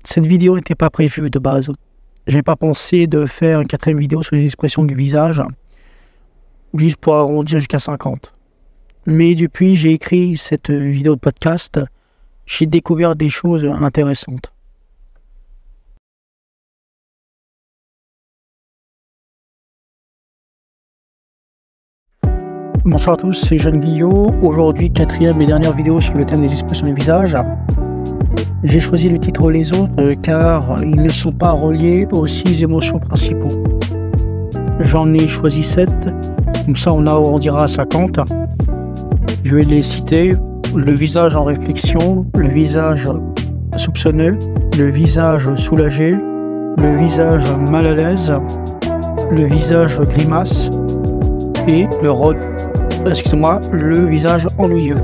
Cette vidéo n'était pas prévue de base. J'ai pas pensé de faire une 4e vidéo sur les expressions du visage, juste pour arrondir jusqu'à 50. Mais depuis j'ai écrit cette vidéo de podcast, j'ai découvert des choses intéressantes. Bonsoir à tous, c'est Jeanne Guillot. Aujourd'hui, 4e et dernière vidéo sur le thème des expressions du visage. J'ai choisi le titre Les autres car ils ne sont pas reliés aux 6 émotions principaux. J'en ai choisi 7, comme ça on arrondira à 50. Je vais les citer: le visage en réflexion, le visage soupçonneux, le visage soulagé, le visage mal à l'aise, le visage grimace et le visage ennuyeux.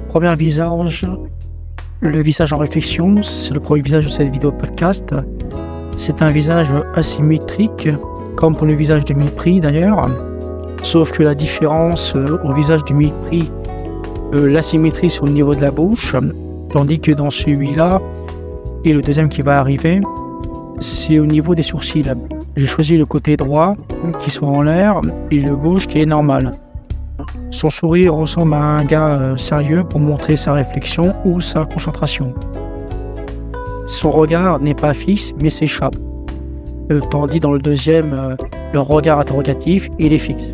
Premier visage, le visage en réflexion, c'est le premier visage de cette vidéo podcast. C'est un visage asymétrique, comme pour le visage de mépris d'ailleurs, sauf que la différence au visage du mépris, l'asymétrie sur le niveau de la bouche, tandis que dans celui-là, et le deuxième qui va arriver, c'est au niveau des sourcils. J'ai choisi le côté droit qui soit en l'air et le gauche qui est normal. Son sourire ressemble à un gars sérieux pour montrer sa réflexion ou sa concentration. Son regard n'est pas fixe mais s'échappe. Tandis dans le deuxième, le regard interrogatif il est fixe.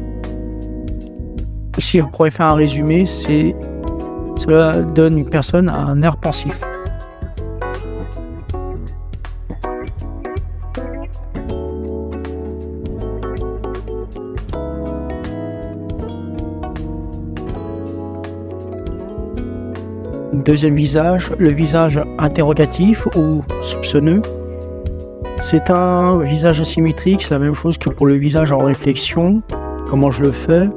Si on pourrait faire un résumé, cela donne une personne à un air pensif. Deuxième visage, le visage interrogatif ou soupçonneux. C'est un visage asymétrique, c'est la même chose que pour le visage en réflexion. Comment je le fais?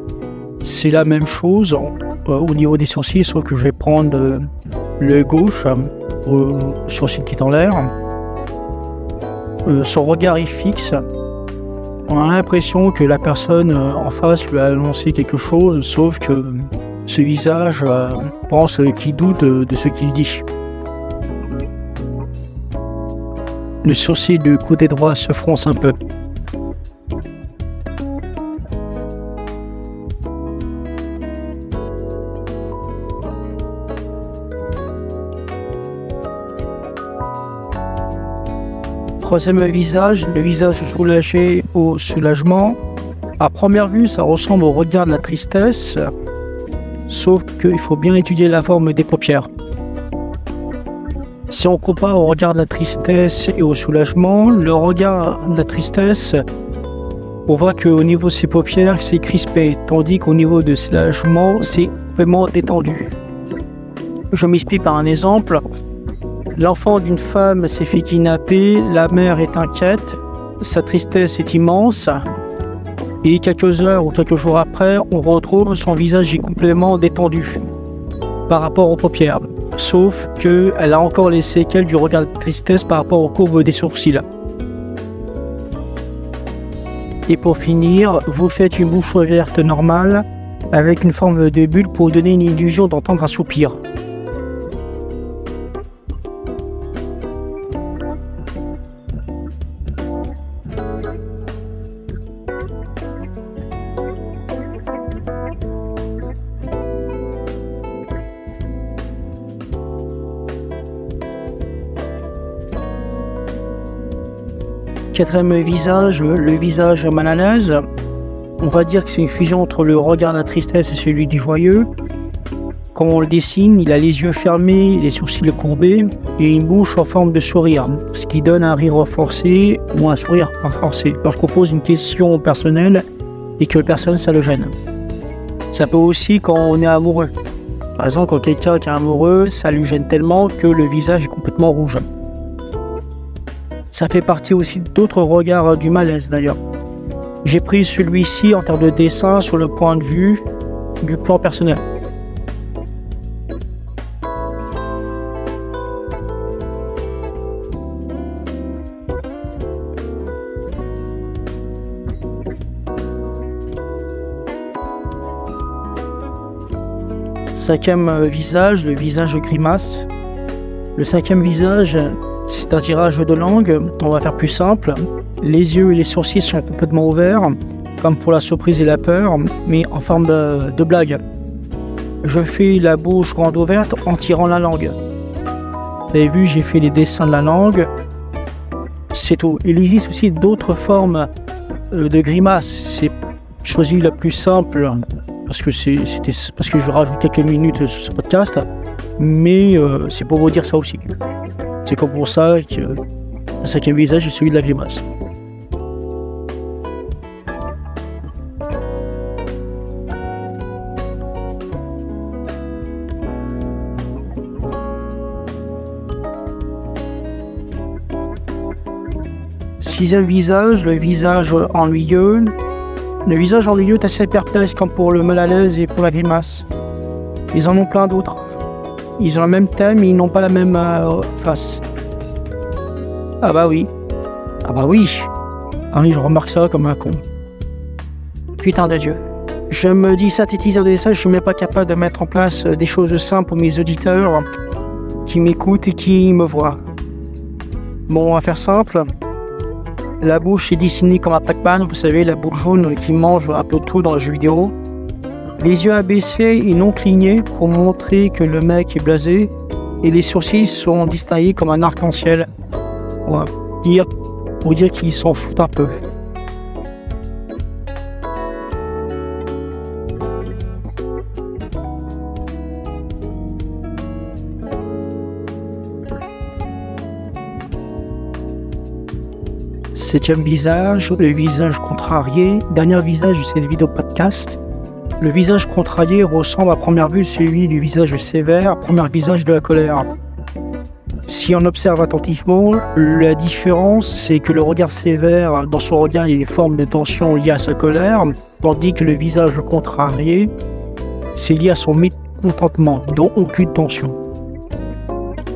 C'est la même chose au niveau des sourcils, sauf que je vais prendre le gauche, au sourcil qui est en l'air. Son regard est fixe. On a l'impression que la personne en face lui a annoncé quelque chose, sauf que ce visage pense qu'il doute de ce qu'il dit. Le sourcil du côté droit se fronce un peu. Troisième visage, le visage soulagé au soulagement. À première vue, ça ressemble au regard de la tristesse. Sauf qu'il faut bien étudier la forme des paupières. Si on compare au regard de la tristesse et au soulagement, le regard de la tristesse, on voit qu'au niveau de ses paupières, c'est crispé, tandis qu'au niveau de soulagement, c'est vraiment détendu. Je m'explique par un exemple. L'enfant d'une femme s'est fait kidnapper, la mère est inquiète, sa tristesse est immense. Et quelques heures ou quelques jours après, on retrouve son visage est complètement détendu par rapport aux paupières. Sauf qu'elle a encore les séquelles du regard de tristesse par rapport aux courbes des sourcils. Et pour finir, vous faites une bouche ouverte normale avec une forme de bulle pour donner une illusion d'entendre un soupir. Quatrième visage, le visage mal à l'aise. On va dire que c'est une fusion entre le regard de la tristesse et celui du joyeux. Quand on le dessine, il a les yeux fermés, les sourcils courbés et une bouche en forme de sourire, ce qui donne un rire forcé ou un sourire pas forcé. Lorsqu'on pose une question personnelle et que personne ça le gêne. Ça peut aussi quand on est amoureux. Par exemple, quand quelqu'un qui est amoureux, ça lui gêne tellement que le visage est complètement rouge. Ça fait partie aussi d'autres regards du malaise d'ailleurs. J'ai pris celui-ci en termes de dessin sur le point de vue du plan personnel. Cinquième visage, le visage grimace. Le cinquième visage, c'est un tirage de langue. On va faire plus simple. Les yeux et les sourcils sont complètement ouverts, comme pour la surprise et la peur, mais en forme de blague. Je fais la bouche grande ouverte en tirant la langue. Vous avez vu, j'ai fait les dessins de la langue. C'est tout. Il existe aussi d'autres formes de grimaces. C'est choisi la plus simple parce que je rajoute quelques minutes sur ce podcast, mais c'est pour vous dire ça aussi. C'est comme pour ça que le cinquième visage est celui de la grimace. Sixième visage, le visage ennuyeux. Le visage ennuyeux est assez perplexe comme pour le mal à l'aise et pour la grimace. Ils en ont plein d'autres. Ils ont le même thème, mais ils n'ont pas la même face. Ah bah oui. Ah bah oui. Ah oui, je remarque ça comme un con. Putain de Dieu. Je me dis synthétiseur de dessin, je suis même pas capable de mettre en place des choses simples pour mes auditeurs qui m'écoutent et qui me voient. Bon, on va faire simple. La bouche est dessinée comme un Pac-Man, vous savez, la boule jaune qui mange un peu tout dans le jeu vidéo. Les yeux abaissés et non clignés pour montrer que le mec est blasé. Et les sourcils sont distingués comme un arc-en-ciel. Pour dire qu'ils s'en foutent un peu. Septième visage, le visage contrarié. Dernier visage de cette vidéo podcast. Le visage contrarié ressemble à première vue celui du visage sévère, premier visage de la colère. Si on observe attentivement, la différence c'est que le regard sévère, dans son regard il y a des formes de tension liées à sa colère, tandis que le visage contrarié, c'est lié à son mécontentement, dont aucune tension.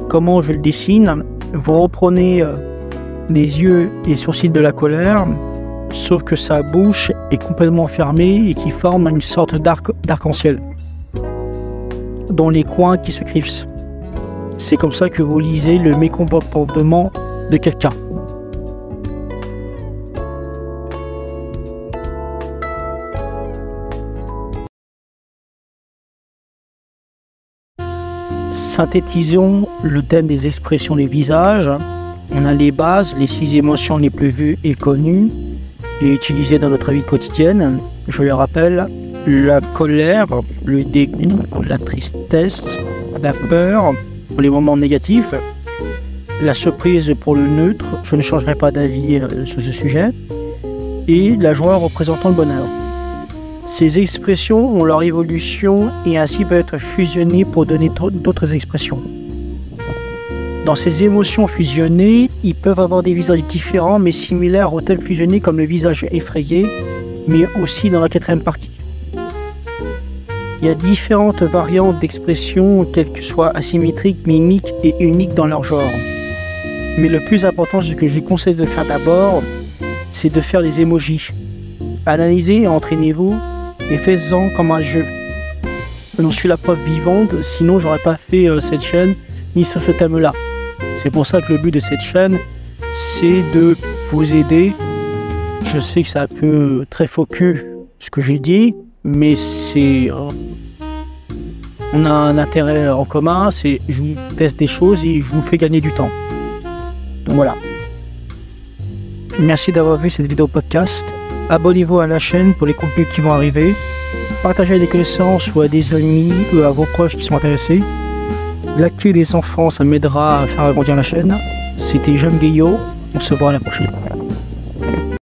Comment je le dessine? Vous reprenez les yeux et sourcils de la colère, sauf que sa bouche est complètement fermée et qui forme une sorte d'arc-en-ciel, dont les coins qui se crissent. C'est comme ça que vous lisez le mécontentement de quelqu'un. Synthétisons le thème des expressions des visages. On a les bases, les 6 émotions les plus vues et connues et utilisées dans notre vie quotidienne. Je les rappelle, la colère, le dégoût, la tristesse, la peur pour les moments négatifs, la surprise pour le neutre, je ne changerai pas d'avis sur ce sujet, et la joie représentant le bonheur. Ces expressions ont leur évolution et ainsi peuvent être fusionnées pour donner d'autres expressions. Dans ces émotions fusionnées, ils peuvent avoir des visages différents mais similaires aux thèmes fusionnés comme le visage effrayé, mais aussi dans la quatrième partie. Il y a différentes variantes d'expressions, quelles que soient asymétriques, mimiques et uniques dans leur genre. Mais le plus important, ce que je conseille de faire d'abord, c'est de faire des emojis. Analysez et entraînez-vous et faites-en comme un jeu. J'en suis la preuve vivante, sinon j'aurais pas fait cette chaîne ni sur ce thème-là. C'est pour ça que le but de cette chaîne, c'est de vous aider. Je sais que c'est un peu très faux cul ce que j'ai dit, mais c'est... on a un intérêt en commun, c'est je vous teste des choses et je vous fais gagner du temps. Donc voilà. Merci d'avoir vu cette vidéo podcast. Abonnez-vous à la chaîne pour les contenus qui vont arriver. Partagez à des connaissances ou à des amis ou à vos proches qui sont intéressés. L'accueil des enfants, ça m'aidera à faire agrandir la chaîne. C'était Jeune Guillot, on se voit à la prochaine.